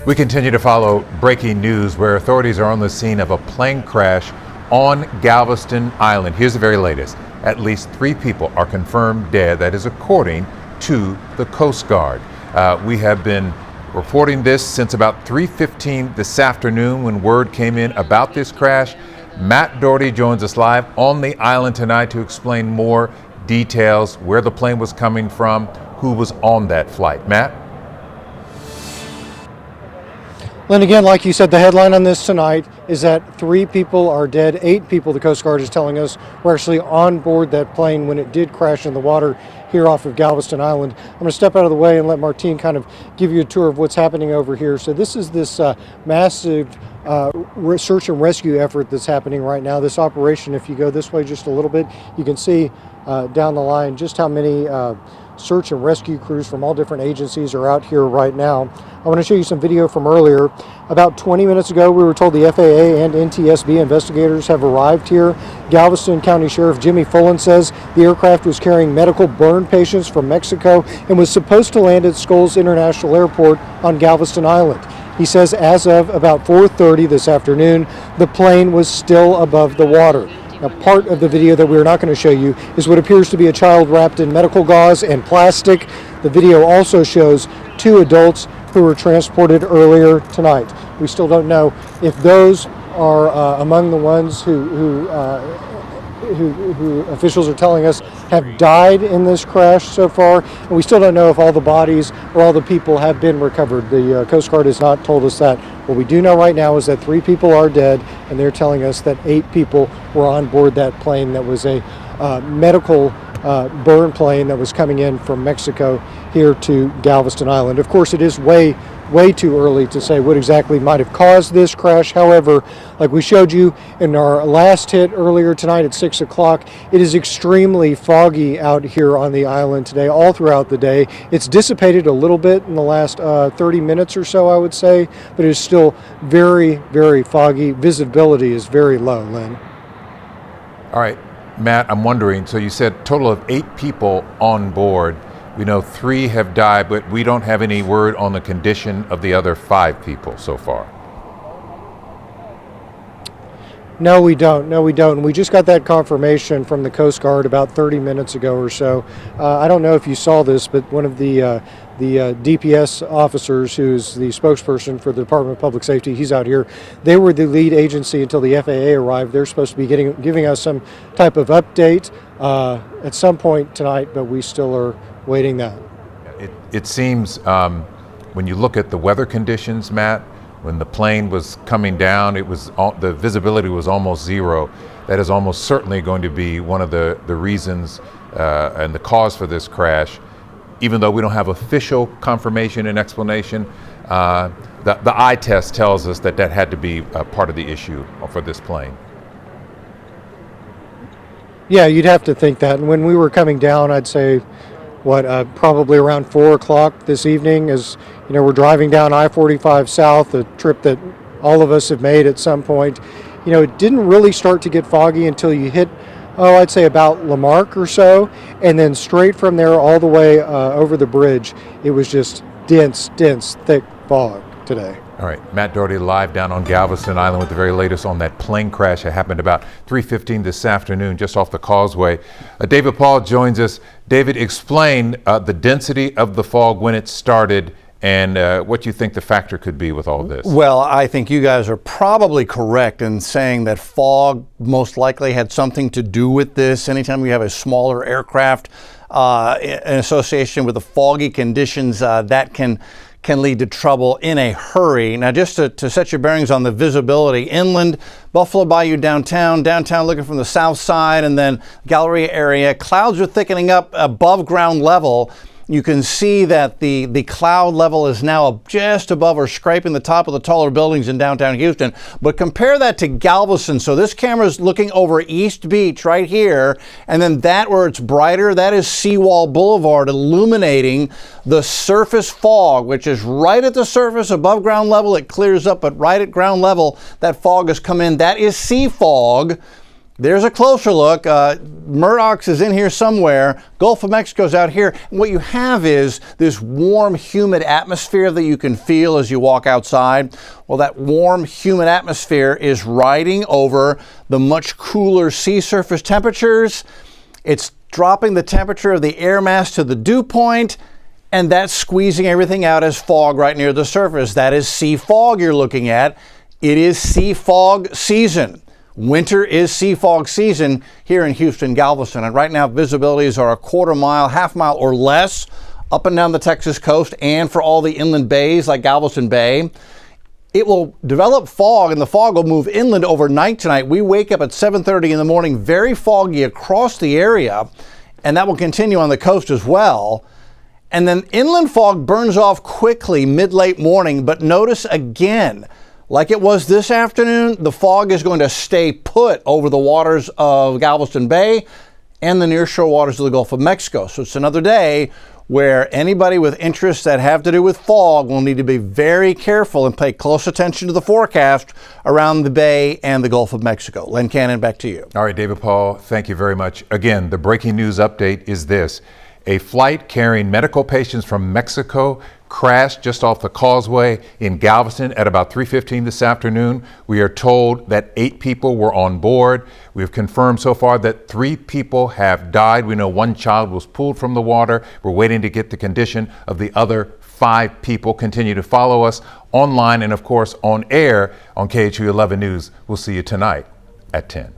We continue to follow breaking news where authorities are on the scene of a plane crash on Galveston Island. Here's the very latest. At least 3 people are confirmed dead. That is according to the Coast Guard. We have been reporting this since about 3:15 this afternoon when word came in about this crash. Matt Doherty joins us live on the island tonight to explain more details, where the plane was coming from, who was on that flight. Matt? Lynn, again, like you said, the headline on this tonight is that 3 people are dead. 8 people, the Coast Guard is telling us, were actually on board that plane when it did crash in the water here off of Galveston Island. I'm going to step out of the way and let Martine kind of give you a tour of what's happening over here. So this is this massive search and rescue effort that's happening right now. This operation, if you go this way just a little bit, you can see down the line just how many search and rescue crews from all different agencies are out here right now. I want to show you some video from earlier. About 20 minutes ago, we were told the FAA and NTSB investigators have arrived here. Galveston County Sheriff Jimmy Fullen says the aircraft was carrying medical burn patients from Mexico and was supposed to land at Scholes International Airport on Galveston Island. He says as of about 4:30 this afternoon, the plane was still above the water. Now, part of the video that we're not going to show you is what appears to be a child wrapped in medical gauze and plastic. The video also shows 2 adults who were transported earlier tonight. We still don't know if those are among the ones who officials are telling us have died in this crash so far, and we still don't know if all the bodies or all the people have been recovered. The Coast Guard has not told us that. What we do know right now is that 3 people are dead, and they're telling us that 8 people were on board that plane that was a medical burn plane that was coming in from Mexico here to Galveston Island. Of course, it is way too early to say what exactly might have caused this crash. However, like we showed you in our last hit earlier tonight at 6 o'clock, it is extremely foggy out here on the island today, all throughout the day. It's dissipated a little bit in the last 30 minutes or so, I would say, but it is still very, very foggy. Visibility is very low, Lynn. All right, Matt, I'm wondering, so you said total of 8 people on board. We know 3 have died, but we don't have any word on the condition of the other 5 people so far. No, we don't. And we just got that confirmation from the Coast Guard about 30 minutes ago or so. I don't know if you saw this, but one of the DPS officers, who's the spokesperson for the Department of Public Safety, he's out here. They were the lead agency until the FAA arrived. They're supposed to be giving us some type of update at some point tonight, but we still are waiting that. It seems when you look at the weather conditions, Matt, when the plane was coming down, the visibility was almost zero. That is almost certainly going to be one of the reasons and the cause for this crash. Even though we don't have official confirmation and explanation, the eye test tells us that had to be part of the issue for this plane. Yeah, you'd have to think that. And when we were coming down, I'd say, probably around 4 o'clock this evening, as you know, we're driving down I-45 South, a trip that all of us have made at some point. You know, it didn't really start to get foggy until you hit, I'd say about Lamarck or so, and then straight from there all the way over the bridge, it was just dense, thick fog today. All right, Matt Doherty live down on Galveston Island with the very latest on that plane crash that happened about 3:15 this afternoon just off the causeway. David Paul joins us. David, explain the density of the fog when it started and what you think the factor could be with all this. Well, I think you guys are probably correct in saying that fog most likely had something to do with this. Anytime you have a smaller aircraft in association with the foggy conditions, that can lead to trouble in a hurry. Now, just to set your bearings on the visibility, inland, Buffalo Bayou downtown looking from the south side, and then Galleria area, clouds are thickening up above ground level. You can see that the cloud level is now just above or scraping the top of the taller buildings in downtown Houston. But compare that to Galveston. So this camera is looking over East Beach right here, and then that where it's brighter, that is Seawall Boulevard illuminating the surface fog, which is right at the surface above ground level. It clears up, but right at ground level, that fog has come in. That is sea fog. There's a closer look. Murdoch's is in here somewhere. Gulf of Mexico's out here. And what you have is this warm, humid atmosphere that you can feel as you walk outside. Well, that warm, humid atmosphere is riding over the much cooler sea surface temperatures. It's dropping the temperature of the air mass to the dew point, and that's squeezing everything out as fog right near the surface. That is sea fog you're looking at. It is sea fog season. Winter is sea fog season here in Houston, Galveston, and right now visibilities are a quarter mile, half mile or less up and down the Texas coast and for all the inland bays like Galveston Bay. It will develop fog, and the fog will move inland overnight tonight. We wake up at 7:30 in the morning, very foggy across the area, and that will continue on the coast as well. And then inland fog burns off quickly mid-late morning, but notice again, like it was this afternoon, the fog is going to stay put over the waters of Galveston Bay and the nearshore waters of the Gulf of Mexico. So it's another day where anybody with interests that have to do with fog will need to be very careful and pay close attention to the forecast around the Bay and the Gulf of Mexico. Len Cannon, back to you. All right, David Paul, thank you very much. Again, the breaking news update is this. A flight carrying medical patients from Mexico crashed just off the causeway in Galveston at about 3:15 this afternoon. We are told that 8 people were on board. We have confirmed so far that 3 people have died. We know 1 child was pulled from the water. We're waiting to get the condition of the other 5 people. Continue to follow us online and, of course, on air on KHOU 11 News. We'll see you tonight at 10.